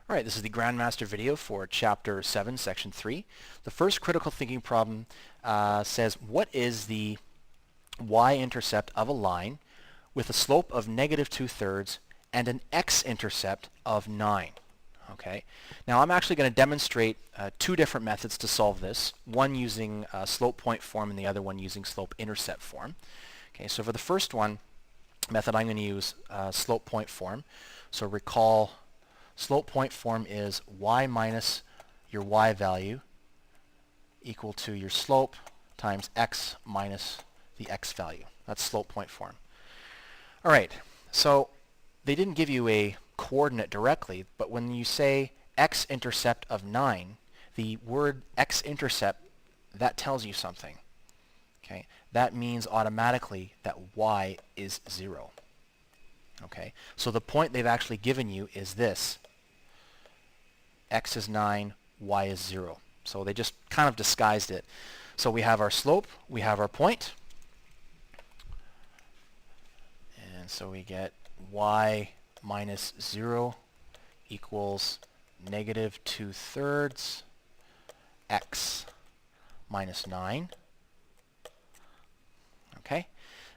All right, this is the Grandmaster video for Chapter 7, Section 3. The first critical thinking problem says, what is the y-intercept of a line with a slope of negative 2/3 and an x-intercept of 9? Okay. Now I'm actually going to demonstrate two different methods to solve this, one using slope point form and the other one using slope-intercept form. Okay, so for the first one method I'm going to use slope point form. So recall slope point form is y minus your y value equal to your slope times x minus the x value. That's slope point form. All right, so they didn't give you a coordinate directly, but when you say x-intercept of 9, the word x-intercept, that tells you something. Okay, that means automatically that y is 0. Okay, so the point they've actually given you is this. X is 9, y is 0. So they just kind of disguised it. So we have our slope, we have our point, and so we get y minus 0 equals negative 2/3 x minus 9. Okay,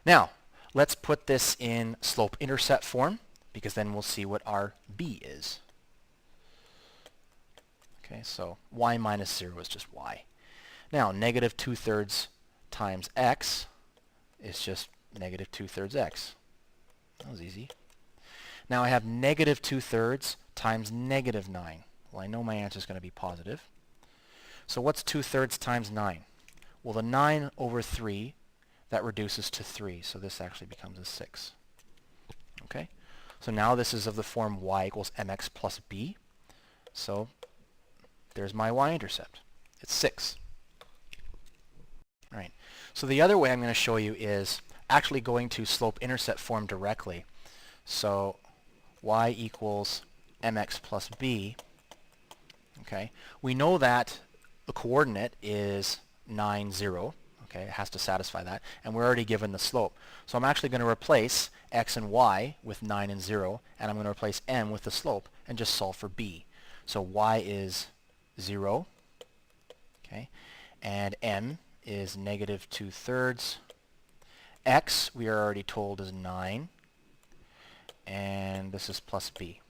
now let's put this in slope-intercept form, because then we'll see what our b is. Okay, so y minus 0 is just y. Now, negative 2/3 times x is just negative 2/3 x. That was easy. Now I have negative 2/3 times negative 9. Well, I know my answer is going to be positive. So what's 2/3 times 9? Well, the 9 over 3, that reduces to 3. So this actually becomes a 6. Okay? So now this is of the form y equals mx plus b. So there's my y-intercept. It's 6. All right. So the other way I'm going to show you is actually going to slope-intercept form directly. So y equals mx plus b. Okay. We know that the coordinate is 9, 0. Okay, it has to satisfy that. And we're already given the slope. So I'm actually going to replace x and y with 9 and 0. And I'm going to replace m with the slope and just solve for b. So y is 0. Okay. And m is negative 2/3. X, we are already told, is 9. And this is plus b.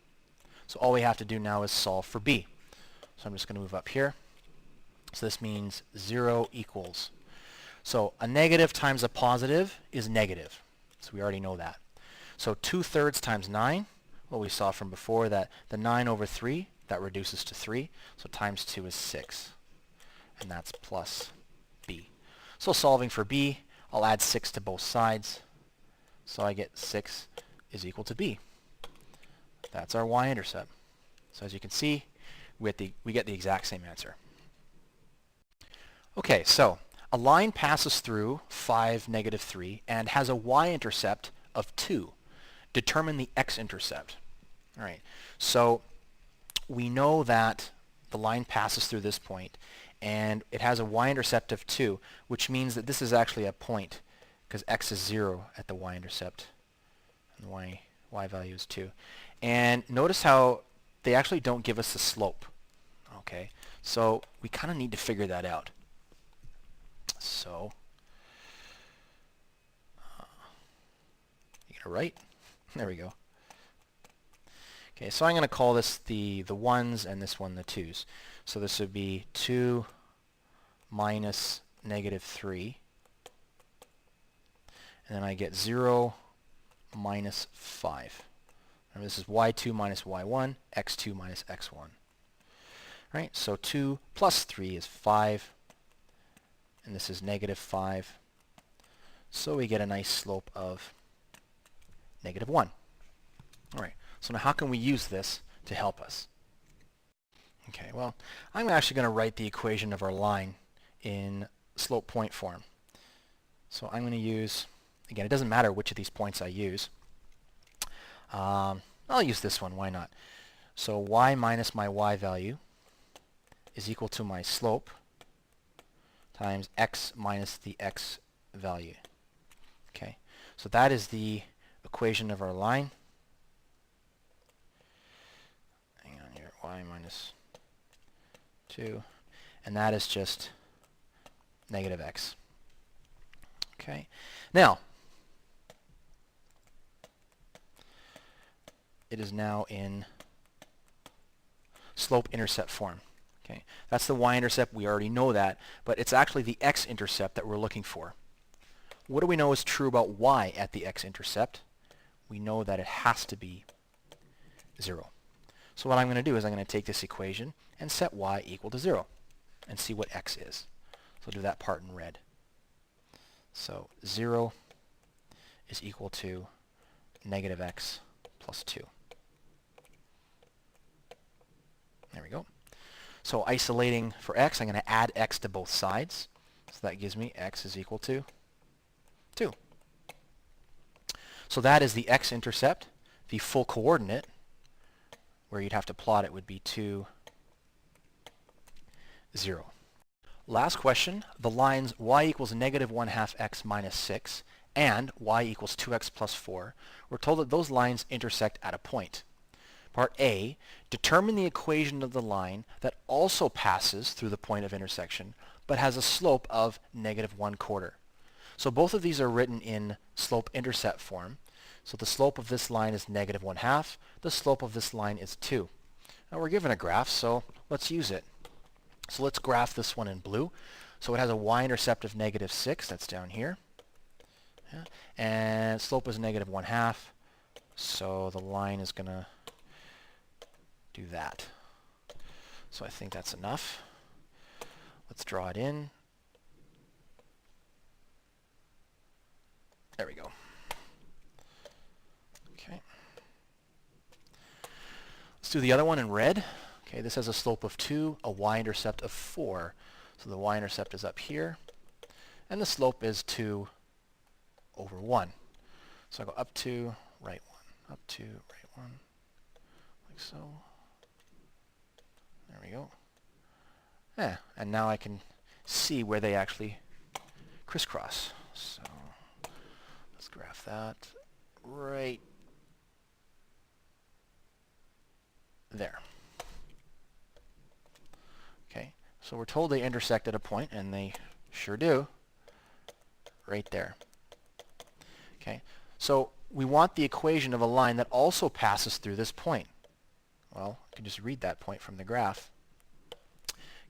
So all we have to do now is solve for b. So I'm just going to move up here. So this means 0 equals. So a negative times a positive is negative. So we already know that. So 2/3 times 9, well, we saw from before that the 9 over 3, that reduces to 3. So times 2 is 6. And that's plus b. So solving for b, I'll add 6 to both sides. So I get 6 is equal to b. That's our y-intercept. So as you can see, we get the exact same answer. Okay, so a line passes through 5, negative 3, and has a y-intercept of 2. Determine the x-intercept. All right, so we know that the line passes through this point, and it has a y-intercept of 2, which means that this is actually a point, because x is 0 at the y-intercept, and the y value is 2. And notice how they actually don't give us the slope. Okay, so we kind of need to figure that out. So, you get it right? There we go. Okay, so I'm going to call this the 1s and this one the 2s. So this would be 2 minus negative 3. And then I get 0 minus 5. Remember, this is y2 minus y1, x2 minus x1. Right, so 2 plus 3 is 5. And this is negative 5. So we get a nice slope of negative 1. All right, so now how can we use this to help us? Okay, well, I'm actually going to write the equation of our line in slope point form. So I'm going to use, again, it doesn't matter which of these points I use. I'll use this one, why not? So y minus my y value is equal to my slope times x minus the x value. Okay, so that is the equation of our line. Hang on here. y minus 2, and that is just negative x. Okay, now it is now in slope-intercept form. Okay, that's the y-intercept. We already know that, but it's actually the x-intercept that we're looking for. What do we know is true about y at the x-intercept? We know that it has to be 0. So what I'm going to do is I'm going to take this equation and set y equal to 0 and see what x is. So I'll do that part in red. So 0 is equal to negative x plus 2. There we go. So isolating for x, I'm going to add x to both sides. So that gives me x is equal to 2. So that is the x-intercept. The full coordinate, where you'd have to plot it, would be 2, 0. Last question. The lines y equals negative 1/2 x minus 6 and y equals 2x plus 4. We're told that those lines intersect at a point. Part A, determine the equation of the line that also passes through the point of intersection but has a slope of negative 1/4. So both of these are written in slope-intercept form. So the slope of this line is negative 1/2. The slope of this line is 2. Now we're given a graph, so let's use it. So let's graph this one in blue. So it has a y-intercept of negative 6. That's down here. Yeah. And slope is negative 1/2. So the line is going to do that. So I think that's enough. Let's draw it in. There we go. Okay. Let's do the other one in red. Okay, this has a slope of 2, a y-intercept of 4. So the y-intercept is up here, and the slope is 2 over 1. So I go up 2, right 1, up 2, right 1, like so. There we go. Yeah, and now I can see where they actually crisscross. So let's graph that right there. Okay, so we're told they intersect at a point, and they sure do, right there. Okay, so we want the equation of a line that also passes through this point. Well, I can just read that point from the graph.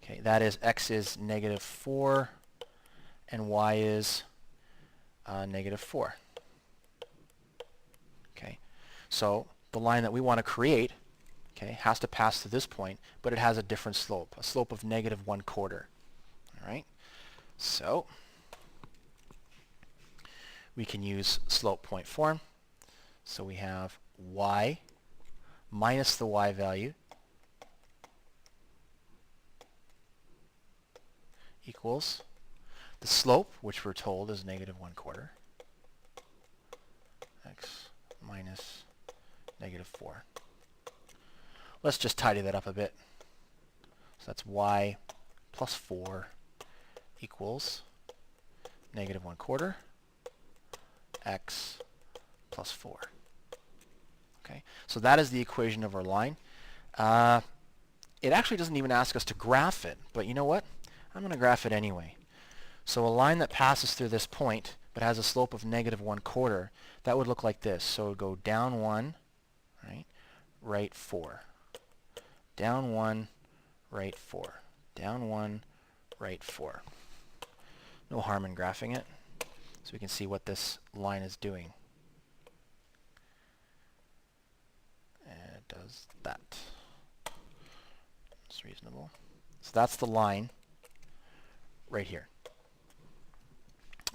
Okay, that is x is negative 4 and y is negative 4. Okay, so the line that we want to create, okay, has to pass through this point, but it has a different slope, a slope of negative 1/4. All right, so we can use slope point form. So we have y minus the y value equals the slope, which we're told is negative 1/4, x minus negative 4. Let's just tidy that up a bit. So that's y plus 4 equals negative 1/4 x plus 4. Okay, so that is the equation of our line. It actually doesn't even ask us to graph it, but you know what? I'm going to graph it anyway. So a line that passes through this point but has a slope of negative 1/4, that would look like this. So it would go down 1, right, right 4. Down 1, right 4. Down 1, right 4. No harm in graphing it, so we can see what this line is doing. And it does that. It's reasonable. So that's the line right here.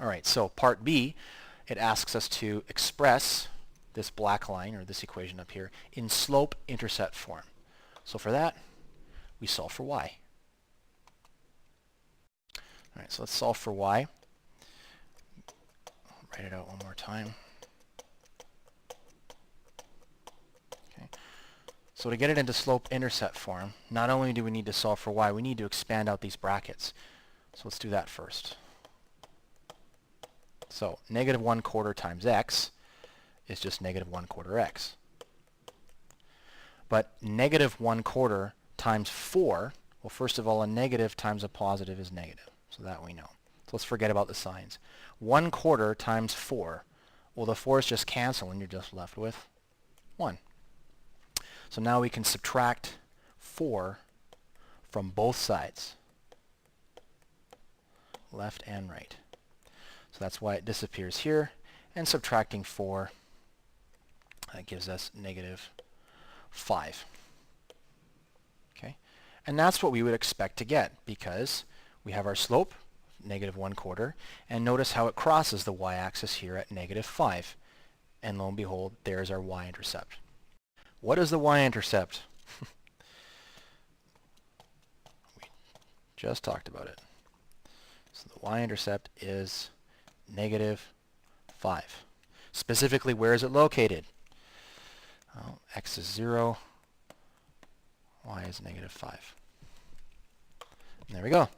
All right, so part B, it asks us to express this black line, or this equation up here, in slope-intercept form. So for that, we solve for y. All right, so let's solve for y. Write it out one more time. Okay. So to get it into slope-intercept form, not only do we need to solve for y, we need to expand out these brackets. So let's do that first. So negative 1/4 times x is just negative 1/4 x. But negative 1/4 times 4, well, first of all, a negative times a positive is negative. So that we know. So let's forget about the signs. 1/4 times 4. Well, the 4's just cancel and you're just left with 1. So now we can subtract 4 from both sides, left and right. So that's why it disappears here. And subtracting 4, that gives us negative 5. Okay, and that's what we would expect to get because we have our slope, negative 1/4, and notice how it crosses the y-axis here at negative 5. And lo and behold, there's our y-intercept. What is the y-intercept? We just talked about it. So the y-intercept is negative 5. Specifically, where is it located? Well, x is 0, y is negative 5. And there we go.